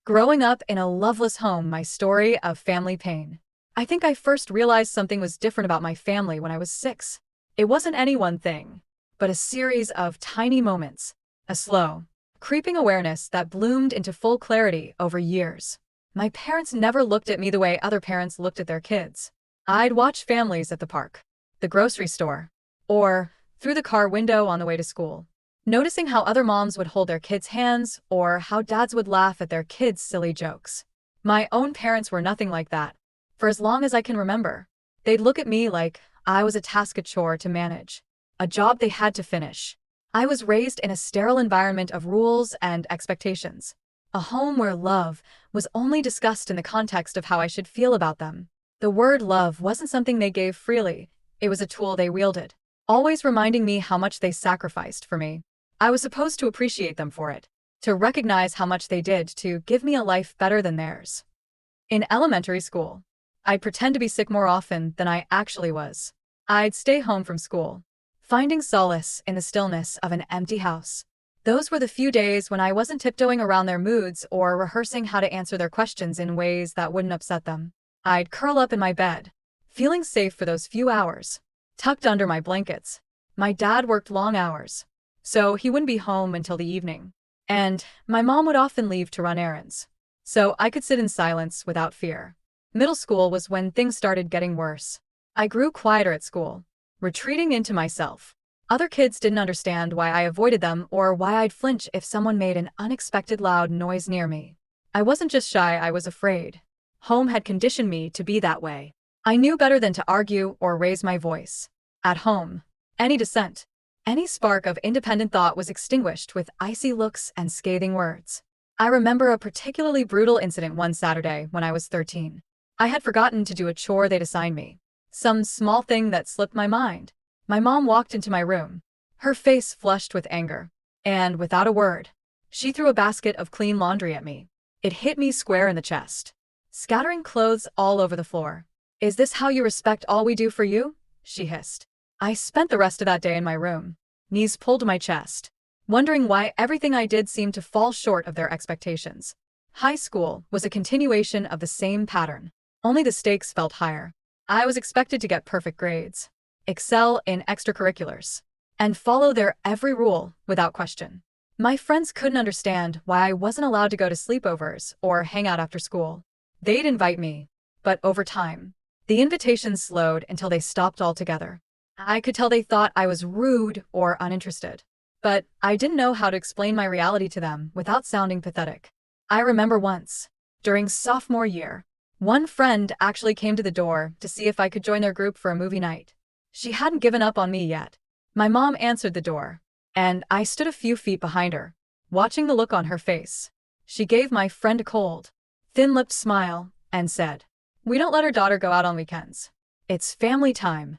Growing up in a loveless home, my story of family pain. I think I first realized something was different about my family when I was 6. It wasn't any one thing, but a series of tiny moments, a slow, creeping awareness that bloomed into full clarity over years. My parents never looked at me the way other parents looked at their kids. I'd watch families at the park, the grocery store, or through the car window on the way to school, noticing how other moms would hold their kids' hands or how dads would laugh at their kids' silly jokes. My own parents were nothing like that. For as long as I can remember, they'd look at me like I was a task, a chore to manage, a job they had to finish. I was raised in a sterile environment of rules and expectations, a home where love was only discussed in the context of how I should feel about them. The word love wasn't something they gave freely, it was a tool they wielded, always reminding me how much they sacrificed for me. I was supposed to appreciate them for it, to recognize how much they did to give me a life better than theirs. In elementary school, I'd pretend to be sick more often than I actually was. I'd stay home from school, finding solace in the stillness of an empty house. Those were the few days when I wasn't tiptoeing around their moods or rehearsing how to answer their questions in ways that wouldn't upset them. I'd curl up in my bed, feeling safe for those few hours, tucked under my blankets. My dad worked long hours, so he wouldn't be home until the evening. And my mom would often leave to run errands, so I could sit in silence without fear. Middle school was when things started getting worse. I grew quieter at school, retreating into myself. Other kids didn't understand why I avoided them or why I'd flinch if someone made an unexpected loud noise near me. I wasn't just shy, I was afraid. Home had conditioned me to be that way. I knew better than to argue or raise my voice. At home, any dissent, any spark of independent thought was extinguished with icy looks and scathing words. I remember a particularly brutal incident one Saturday when I was 13. I had forgotten to do a chore they'd assigned me, some small thing that slipped my mind. My mom walked into my room, her face flushed with anger, and without a word, she threw a basket of clean laundry at me. It hit me square in the chest, scattering clothes all over the floor. "Is this how you respect all we do for you?" she hissed. I spent the rest of that day in my room, knees pulled to my chest, wondering why everything I did seemed to fall short of their expectations. High school was a continuation of the same pattern, only the stakes felt higher. I was expected to get perfect grades, excel in extracurriculars, and follow their every rule without question. My friends couldn't understand why I wasn't allowed to go to sleepovers or hang out after school. They'd invite me, but over time, the invitations slowed until they stopped altogether. I could tell they thought I was rude or uninterested, but I didn't know how to explain my reality to them without sounding pathetic. I remember once, during sophomore year, one friend actually came to the door to see if I could join their group for a movie night. She hadn't given up on me yet. My mom answered the door, and I stood a few feet behind her, watching the look on her face. She gave my friend a cold, thin-lipped smile and said, "We don't let our daughter go out on weekends. It's family time."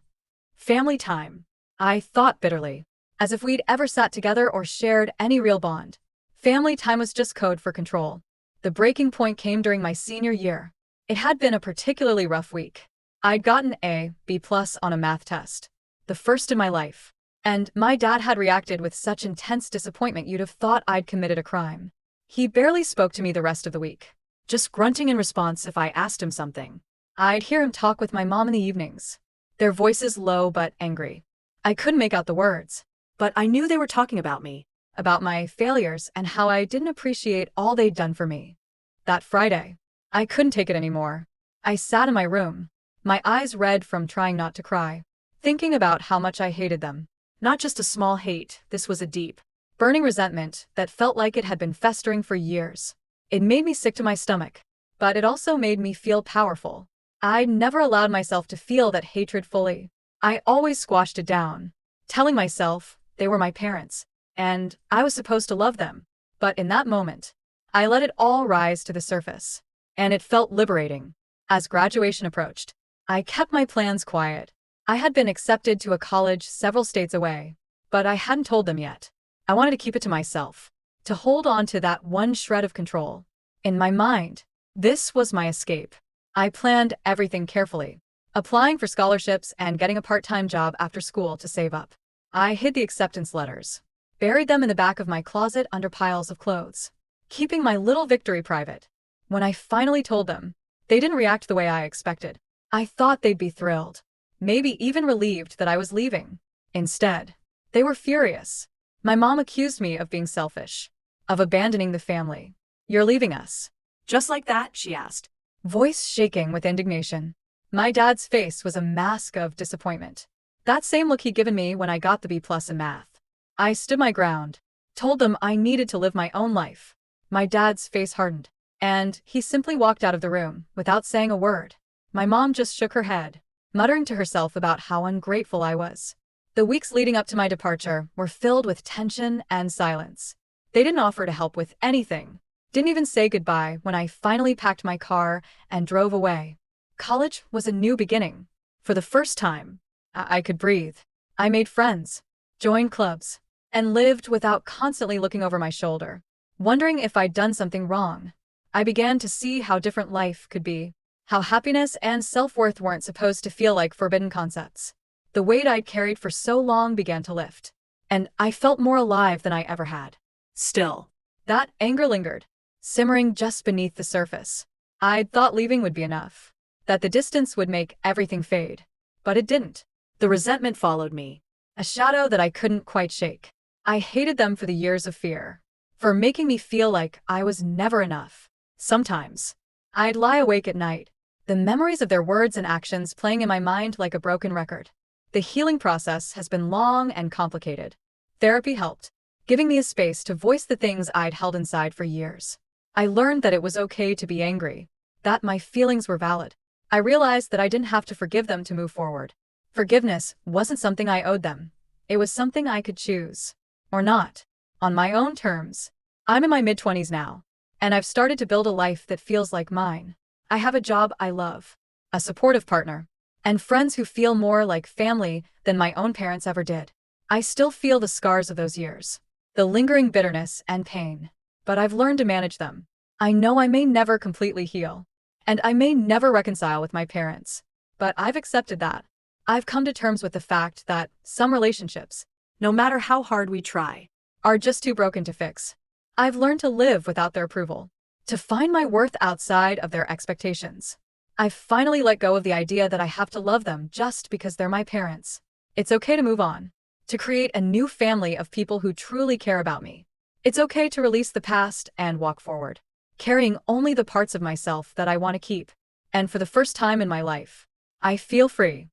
Family time, I thought bitterly, as if we'd ever sat together or shared any real bond. Family time was just code for control. The breaking point came during my senior year. It had been a particularly rough week. I'd gotten a B+ on a math test, the first in my life, and my dad had reacted with such intense disappointment you'd have thought I'd committed a crime. He barely spoke to me the rest of the week, just grunting in response if I asked him something. I'd hear him talk with my mom in the evenings, their voices low but angry. I couldn't make out the words, but I knew they were talking about me, about my failures and how I didn't appreciate all they'd done for me. That Friday, I couldn't take it anymore. I sat in my room, my eyes red from trying not to cry, thinking about how much I hated them. Not just a small hate, this was a deep, burning resentment that felt like it had been festering for years. It made me sick to my stomach, but it also made me feel powerful. I'd never allowed myself to feel that hatred fully. I always squashed it down, telling myself they were my parents, and I was supposed to love them. But in that moment, I let it all rise to the surface, and it felt liberating. As graduation approached, I kept my plans quiet. I had been accepted to a college several states away, but I hadn't told them yet. I wanted to keep it to myself, to hold on to that one shred of control. In my mind, this was my escape. I planned everything carefully, applying for scholarships and getting a part-time job after school to save up. I hid the acceptance letters, buried them in the back of my closet under piles of clothes, keeping my little victory private. When I finally told them, they didn't react the way I expected. I thought they'd be thrilled, maybe even relieved that I was leaving. Instead, they were furious. My mom accused me of being selfish, of abandoning the family. "You're leaving us." "Just like that?" she asked, voice shaking with indignation. My dad's face was a mask of disappointment. That same look he'd given me when I got the B+ in math. I stood my ground, told them I needed to live my own life. My dad's face hardened, and he simply walked out of the room without saying a word. My mom just shook her head, muttering to herself about how ungrateful I was. The weeks leading up to my departure were filled with tension and silence. They didn't offer to help with anything, didn't even say goodbye when I finally packed my car and drove away. College was a new beginning. For the first time, I could breathe. I made friends, joined clubs, and lived without constantly looking over my shoulder, wondering if I'd done something wrong. I began to see how different life could be, how happiness and self-worth weren't supposed to feel like forbidden concepts. The weight I'd carried for so long began to lift, and I felt more alive than I ever had. Still, that anger lingered, simmering just beneath the surface. I'd thought leaving would be enough, that the distance would make everything fade. But it didn't. The resentment followed me, a shadow that I couldn't quite shake. I hated them for the years of fear, for making me feel like I was never enough. Sometimes, I'd lie awake at night, the memories of their words and actions playing in my mind like a broken record. The healing process has been long and complicated. Therapy helped, giving me a space to voice the things I'd held inside for years. I learned that it was okay to be angry, that my feelings were valid. I realized that I didn't have to forgive them to move forward. Forgiveness wasn't something I owed them. It was something I could choose. Or not. On my own terms. I'm in my mid-20s now, and I've started to build a life that feels like mine. I have a job I love, a supportive partner, and friends who feel more like family than my own parents ever did. I still feel the scars of those years, the lingering bitterness and pain, but I've learned to manage them. I know I may never completely heal, and I may never reconcile with my parents, but I've accepted that. I've come to terms with the fact that some relationships, no matter how hard we try, are just too broken to fix. I've learned to live without their approval, to find my worth outside of their expectations. I've finally let go of the idea that I have to love them just because they're my parents. It's okay to move on, to create a new family of people who truly care about me. It's okay to release the past and walk forward, carrying only the parts of myself that I want to keep. And for the first time in my life, I feel free.